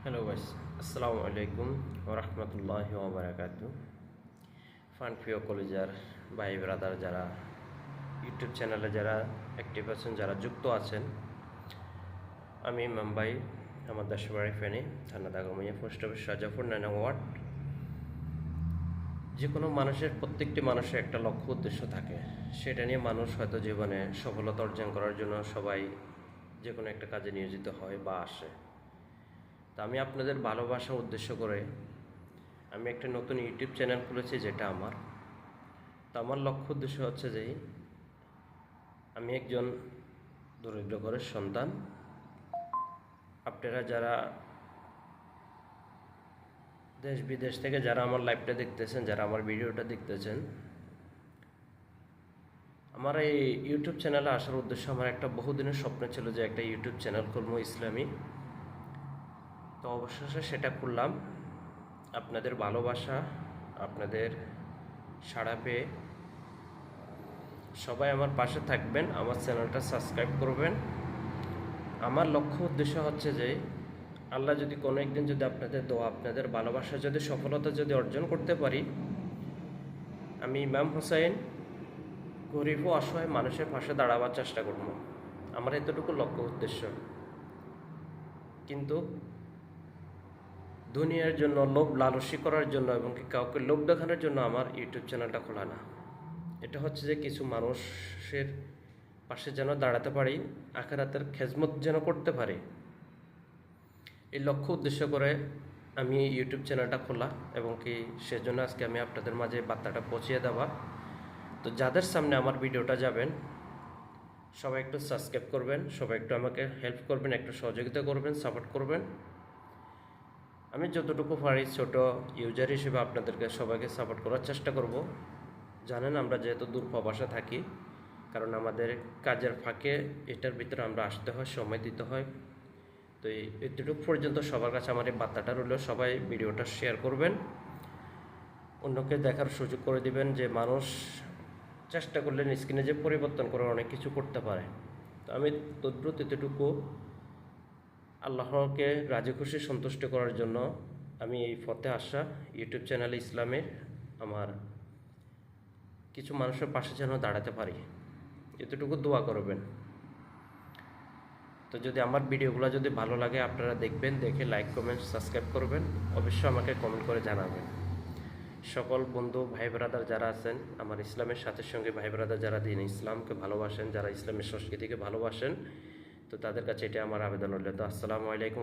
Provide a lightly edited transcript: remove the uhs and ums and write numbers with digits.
Hello guys, আসসালামু আলাইকুম ওয়া রাহমাতুল্লাহি ওয়া বারাকাতুহু। প্রিয় কলেজার ভাই ব্রাদার যারা ইউটিউব চ্যানেলে যারা অ্যাক্টিভ আছেন, যারা যুক্ত আছেন, আমি মুম্বাই, আমার দেশবাড়ি ফেনী, থানা Daganbhuiyan, post office Rajapur, 9 ward. যে কোনো মানুষের, প্রত্যেকটি মানুষের একটা লক্ষ্য উদ্দেশ্য থাকে, সেটা নিয়ে মানুষ হয়তো জীবনে সফলতা অর্জন করার জন্য সবাই যে কোনো একটা কাজে নিয়োজিত হয় বা আসে। তা আমি আপনাদের ভালোবাসা উদ্দেশ্য করে আমি একটা নতুন ইউটিউব চ্যানেল খুলেছি, যেটা আমার। তো আমার লক্ষ্য উদ্দেশ্য হচ্ছে যে আমি একজন দরিদ্র ঘরের সন্তান। আপনারা যারা দেশ বিদেশ থেকে যারা আমার লাইভটা দেখতেছেন, যারা আমার ভিডিওটা দেখতেছেন, আমার এই ইউটিউব চ্যানেলে আসার উদ্দেশ্য, আমার একটা বহুদিনের স্বপ্ন ছিল যে একটা ইউটিউব চ্যানেল খুলবো ইসলামী। তো অবশেষে সেটা খুললাম। আপনাদের ভালোবাসা, আপনাদের সাড়া পেয়ে সবাই আমার পাশে থাকবেন, আমার চ্যানেলটা সাবস্ক্রাইব করবেন। আমার লক্ষ্য উদ্দেশ্য হচ্ছে যে আল্লাহ যদি কোনো একদিন যদি আপনাদের দোয়া, আপনাদের ভালোবাসা যদি সফলতা যদি অর্জন করতে পারি, আমি ইমাম হুসাইন গরিব ও অসহায় মানুষের পাশে দাঁড়াবার চেষ্টা করব। আমার এতটুকু লক্ষ্য উদ্দেশ্য। কিন্তু দুনিয়ার জন্য, লোভ লালসি করার জন্য এবং কি কাউকে লোভ দেখানোর জন্য আমার ইউটিউব চ্যানেলটা খোলা না। এটা হচ্ছে যে কিছু মানুষের পাশে যেন দাঁড়াতে পারি, আখিরাতের খেজমত যেন করতে পারি, এই লক্ষ্য উদ্দেশ্য করে আমি ইউটিউব চ্যানেলটা খোলা। এবং কি সেজন্য আজকে আমি আপনাদের মাঝে বার্তাটা পৌঁছিয়ে দেওয়া। তো যাদের সামনে আমার ভিডিওটা যাবেন, সবাই একটু সাবস্ক্রাইব করবেন, সবাই একটু আমাকে হেল্প করবেন, একটু সহযোগিতা করবেন, সাপোর্ট করবেন। আমি যতটুকু পারি ছোট ইউজার হিসেবে আপনাদেরকে সবাইকে সাপোর্ট করার চেষ্টা করব। জানেন আমরা যেহেতু দূর প্রবাসে থাকি, কারণ আমাদের কাজের ফাঁকে এটার ভিতরে আমরা আসতে হয়, সময় দিতে হয়। তো এতটুকু পর্যন্ত সবার কাছে আমার এই বার্তাটা রইল, সবাই ভিডিওটা শেয়ার করবেন, অন্যকে দেখার সুযোগ করে দিবেন যে মানুষ চেষ্টা করলে স্ক্রিনে যে পরিবর্তন করে অনেক কিছু করতে পারে। তো আমি তদ্রুত এতটুকু আল্লাহকে রাজি খুশি সন্তুষ্ট করার জন্য আমি এই পথে আসা ইউটিউব চ্যানেল ইসলামের আমার কিছু মানুষের পাশে যেন দাঁড়াতে পারি, এতটুকু দোয়া করবেন। তো যদি আমার ভিডিওগুলো যদি ভালো লাগে, আপনারা দেখবেন, দেখে লাইক কমেন্ট সাবস্ক্রাইব করবেন, অবশ্যই আমাকে কমেন্ট করে জানাবেন। সকল বন্ধু ভাই ব্রাদার যারা আছেন, আমার ইসলামের সাথে সঙ্গে ভাই ব্রাদার যারা দিন ইসলামকে ভালোবাসেন, যারা ইসলামের সংস্কৃতিকে ভালোবাসেন, তো তাদের কাছে এটা আমার আবেদন রইল। তো আসসালামু আলাইকুম।